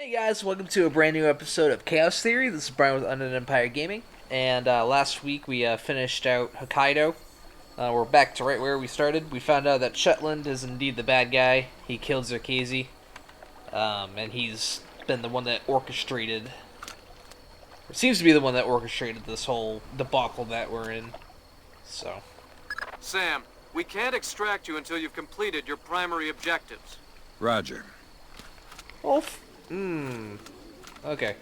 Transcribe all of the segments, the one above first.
Hey guys, welcome to a brand new episode of Chaos Theory. This is Brian with Undead Empire Gaming, and last week we finished out Hokkaido. We're back to right where we started. We found out that Shetland is indeed the bad guy. He killed Zerkazi, and he's been the one that orchestrated, or seems to be the one that orchestrated this whole debacle that we're in. So, Sam, we can't extract you until you've completed your primary objectives. Roger. well, okay.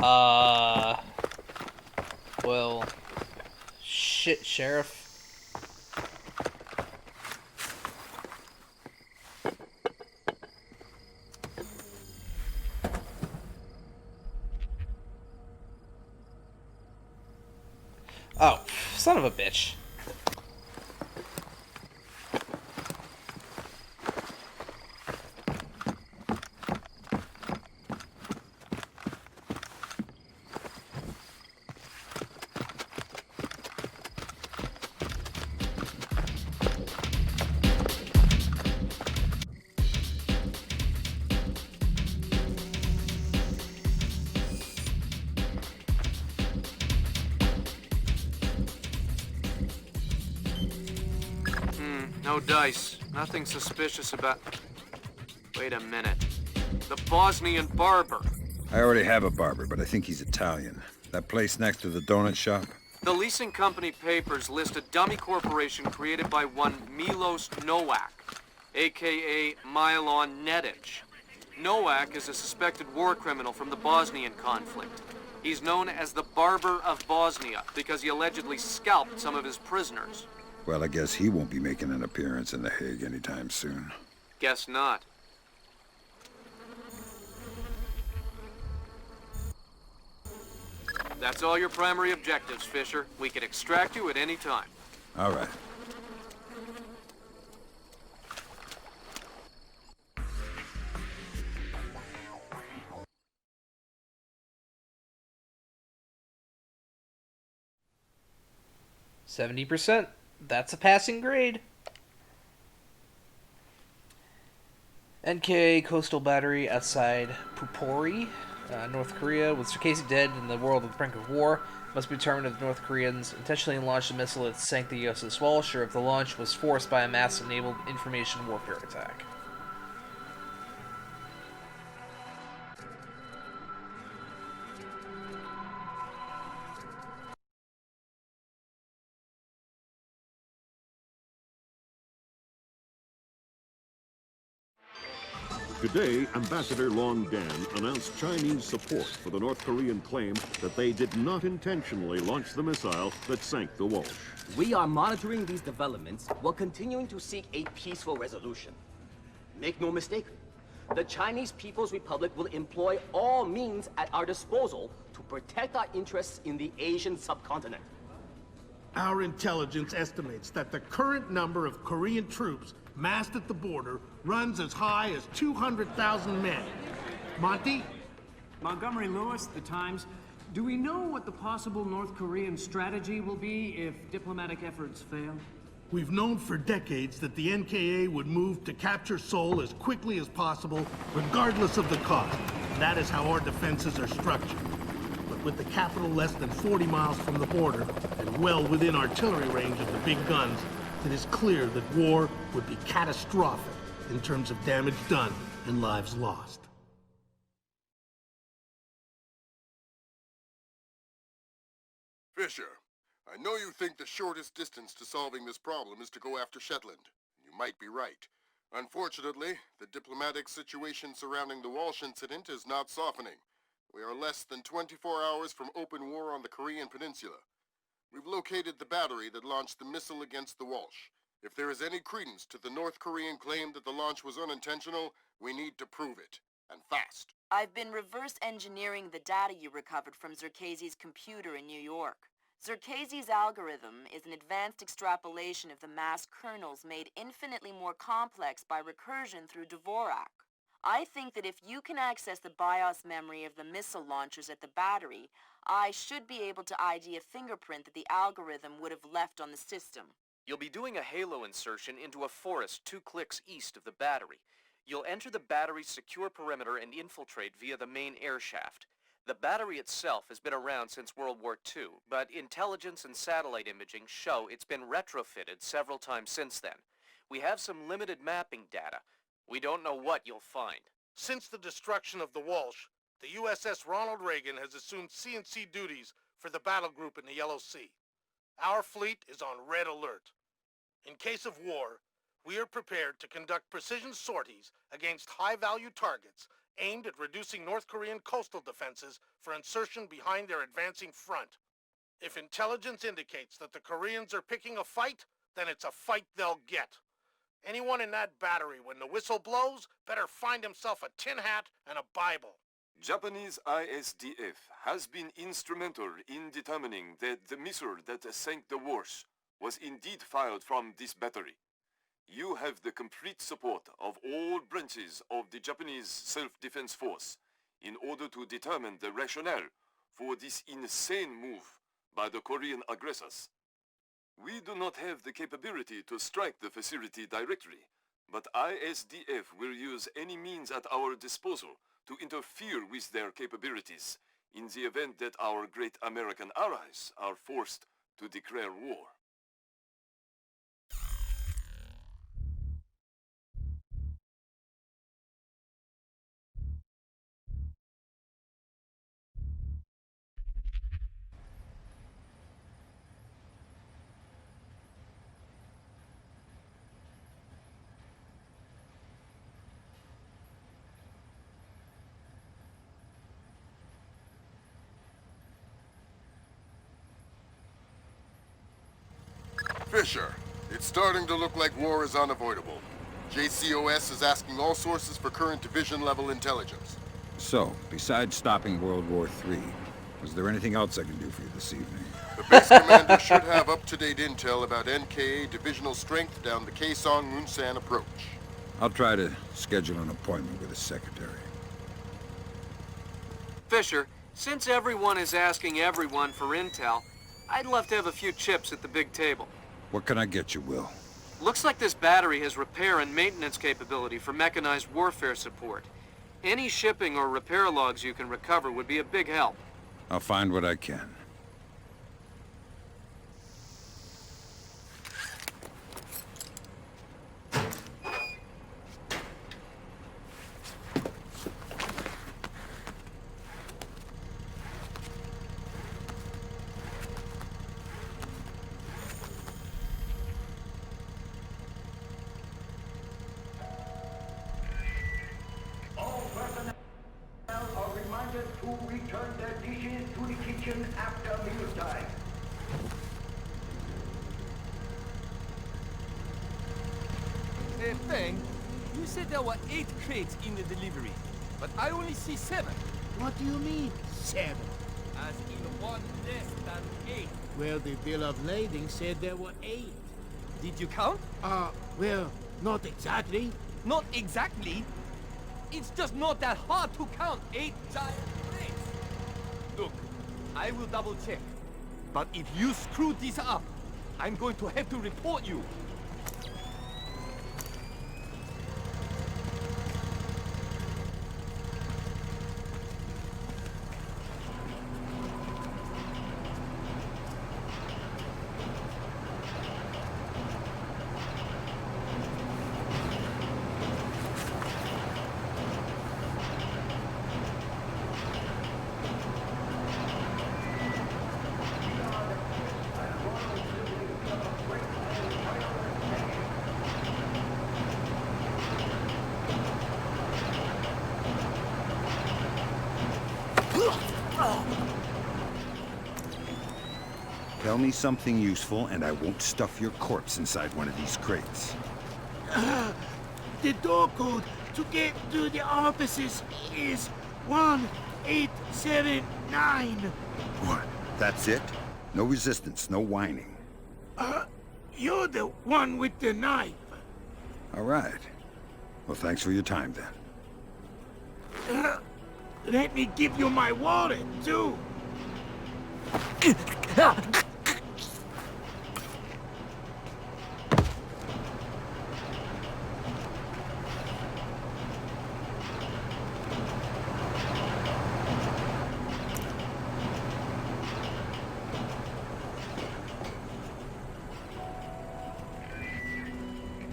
Uh, well, shit, Sheriff. Oh, son of a bitch. No dice. Nothing suspicious about... Wait a minute. The Bosnian barber. I already have a barber, but I think he's Italian. That place next to the donut shop? The leasing company papers list a dummy corporation created by one Milos Nowak, a.k.a. Mylon Nedic. Nowak is a suspected war criminal from the Bosnian conflict. He's known as the Barber of Bosnia because he allegedly scalped some of his prisoners. Well, I guess he won't be making an appearance in The Hague anytime soon. Guess not. That's all your primary objectives, Fisher. We can extract you at any time. All right. %70. That's a passing grade. NK Coastal Battery outside Pupori, North Korea. With Zerkazi dead and the world at the brink of war, must be determined if the North Koreans intentionally launched a missile that sank the USS Walsh, or if the launch was forced by a mass-enabled information warfare attack. Today, Ambassador Long Dan announced Chinese support for the North Korean claim that they did not intentionally launch the missile that sank the Walsh. We are monitoring these developments while continuing to seek a peaceful resolution. Make no mistake, the Chinese People's Republic will employ all means at our disposal to protect our interests in the Asian subcontinent. Our intelligence estimates that the current number of Korean troops massed at the border runs as high as 200,000 men. Monty? Montgomery Lewis, The Times. Do we know what the possible North Korean strategy will be if diplomatic efforts fail? We've known for decades that the NKA would move to capture Seoul as quickly as possible, regardless of the cost. That is how our defenses are structured. But with the capital less than 40 miles from the border, and well within artillery range of the big guns, it is clear that war would be catastrophic in terms of damage done and lives lost. Fisher, I know you think the shortest distance to solving this problem is to go after Shetland. You might be right. Unfortunately, the diplomatic situation surrounding the Walsh incident is not softening. We are less than 24 hours from open war on the Korean Peninsula. We've located the battery that launched the missile against the Walsh. If there is any credence to the North Korean claim that the launch was unintentional, we need to prove it, and fast. I've been reverse engineering the data you recovered from Zerkezi's computer in New York. Zerkezi's algorithm is an advanced extrapolation of the mass kernels made infinitely more complex by recursion through Dvorak. I think that if you can access the BIOS memory of the missile launchers at the battery, I should be able to ID a fingerprint that the algorithm would have left on the system. You'll be doing a halo insertion into a forest 2 clicks east of the battery. You'll enter the battery's secure perimeter and infiltrate via the main air shaft. The battery itself has been around since World War II, but intelligence and satellite imaging show it's been retrofitted several times since then. We have some limited mapping data. We don't know what you'll find. Since the destruction of the Walsh, the USS Ronald Reagan has assumed CNC duties for the battle group in the Yellow Sea. Our fleet is on red alert. In case of war, we are prepared to conduct precision sorties against high-value targets aimed at reducing North Korean coastal defenses for insertion behind their advancing front. If intelligence indicates that the Koreans are picking a fight, then it's a fight they'll get. Anyone in that battery, when the whistle blows, better find himself a tin hat and a Bible. Japanese ISDF has been instrumental in determining that the missile that sank the Walsh was indeed fired from this battery. You have the complete support of all branches of the Japanese self-defense force in order to determine the rationale for this insane move by the Korean aggressors. We do not have the capability to strike the facility directly, but ISDF will use any means at our disposal to interfere with their capabilities in the event that our great American allies are forced to declare war. Fisher, it's starting to look like war is unavoidable. JCOS is asking all sources for current division-level intelligence. So, besides stopping World War III, is there anything else I can do for you this evening? The base commander should have up-to-date intel about NKA divisional strength down the Kaesong-Munsan approach. I'll try to schedule an appointment with his secretary. Fisher, since everyone is asking everyone for intel, I'd love to have a few chips at the big table. What can I get you, Will? Looks like this battery has repair and maintenance capability for mechanized warfare support. Any shipping or repair logs you can recover would be a big help. I'll find what I can. Hey, Feng, you said there were 8 crates in the delivery, but I only see 7. What do you mean, 7? As in one less than 8. Well, the bill of lading said there were 8. Did you count? Well, not exactly. Not exactly? It's just not that hard to count 8 giant crates. Look, I will double check. But if you screw this up, I'm going to have to report you. Tell me something useful, and I won't stuff your corpse inside one of these crates. The door code to get to the offices is 1879. What? That's it? No resistance, no whining. You're the one with the knife. All right. Well, thanks for your time, then. Let me give you my wallet, too.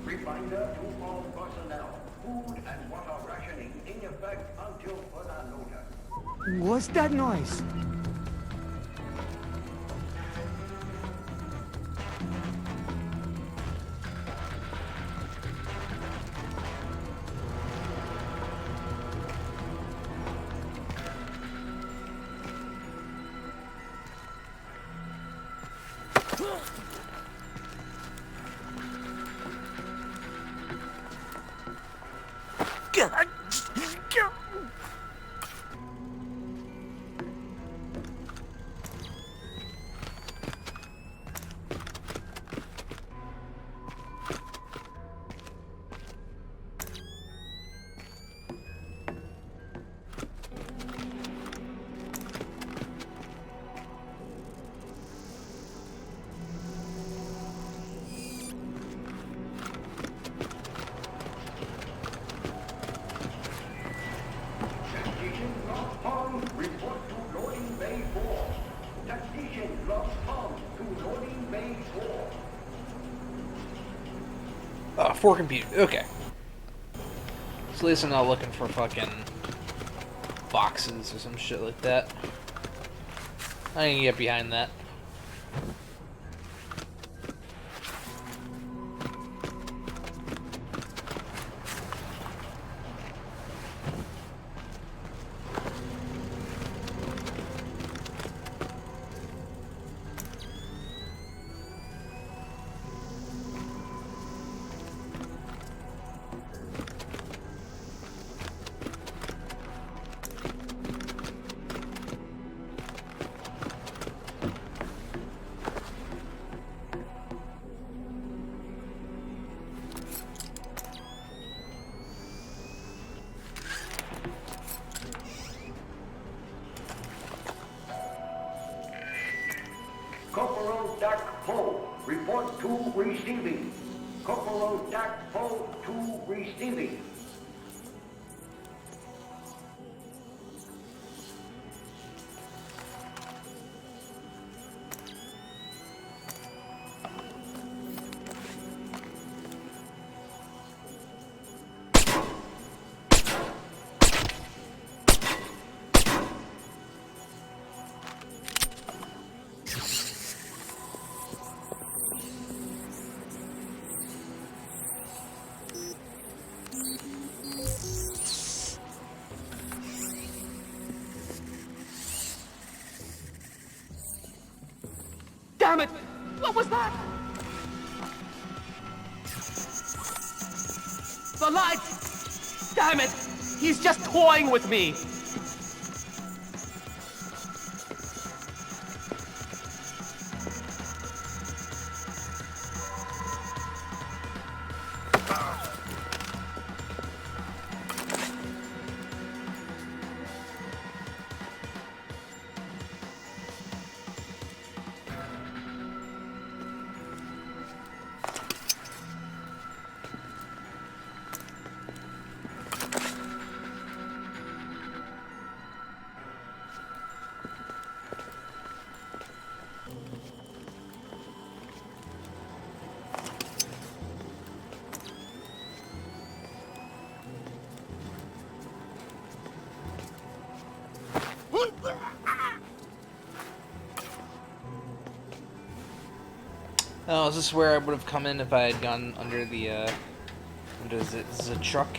Reminder to all personnel, food and water rationing in effect until further notice. What's that noise? Report to loading bay 4. Technician log Tom to loading bay 4. For compute. Okay. So at least I'm not looking for fucking boxes or some shit like that. I can get behind that. Corporal Dak Poe, report to receiving. Corporal Dak Poe to receiving. Damn it! What was that? The lights! Damn it! He's just toying with me! Oh, is this where I would have come in if I had gone under the, under the truck?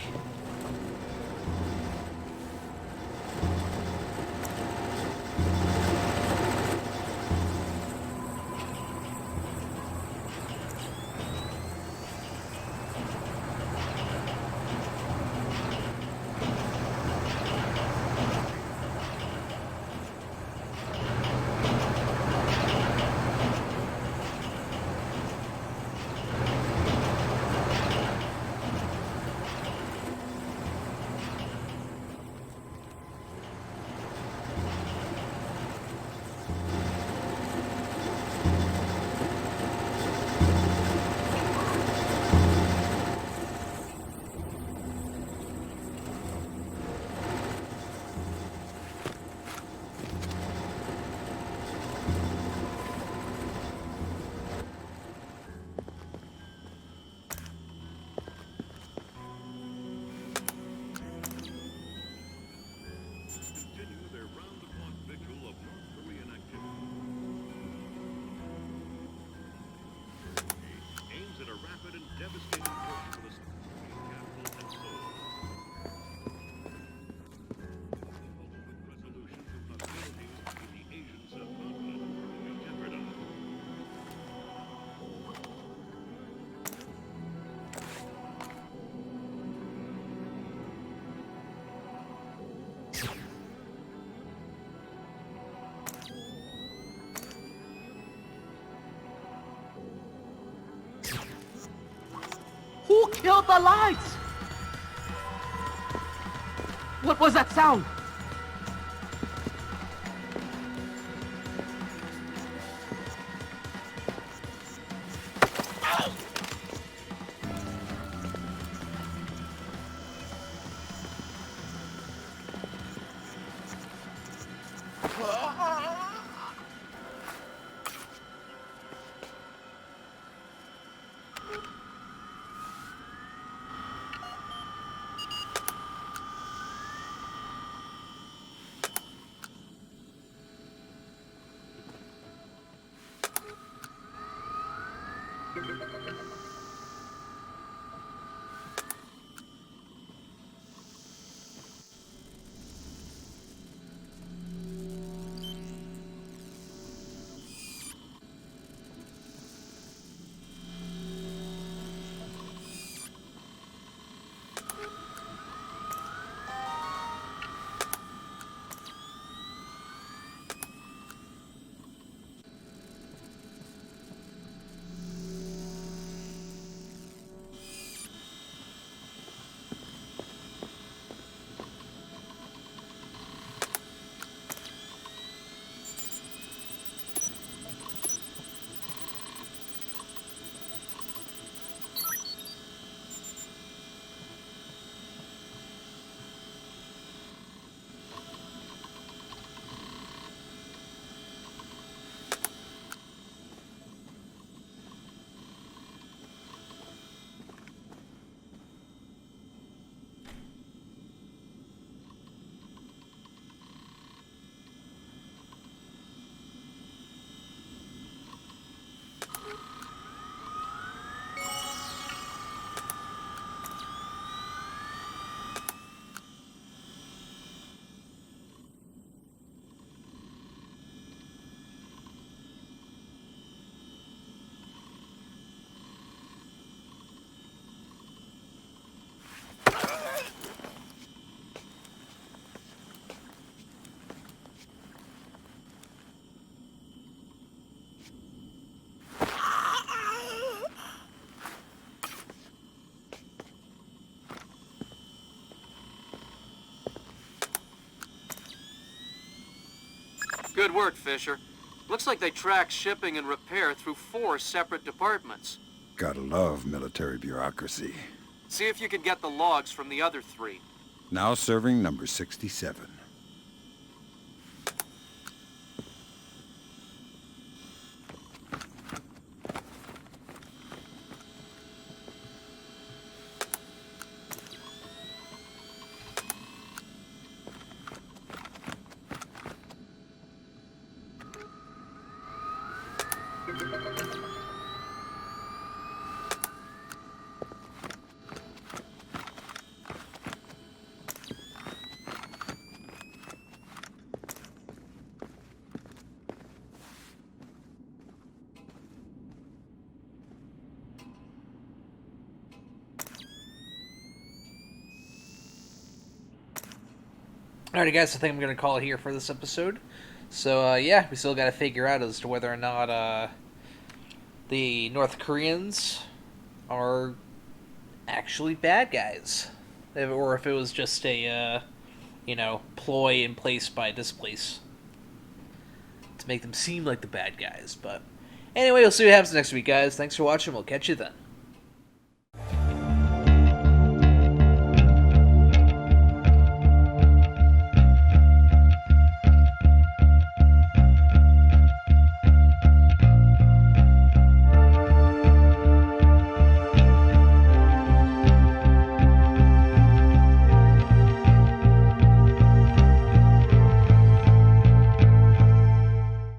and devastating portion of the capital and soul. Ultimate resolution to hostilities in the Asian subcontinent will be jeopardized. Who killed the lights? What was that sound? Good work, Fisher. Looks like they track shipping and repair through 4 separate departments. Gotta love military bureaucracy. See if you can get the logs from the other 3. Now serving number 67. Alrighty, guys, I think I'm going to call it here for this episode. So, yeah, we still got to figure out as to whether or not the North Koreans are actually bad guys. Or if it was just a, ploy in place by Displace to make them seem like the bad guys. But anyway, we'll see what happens next week, guys. Thanks for watching. We'll catch you then.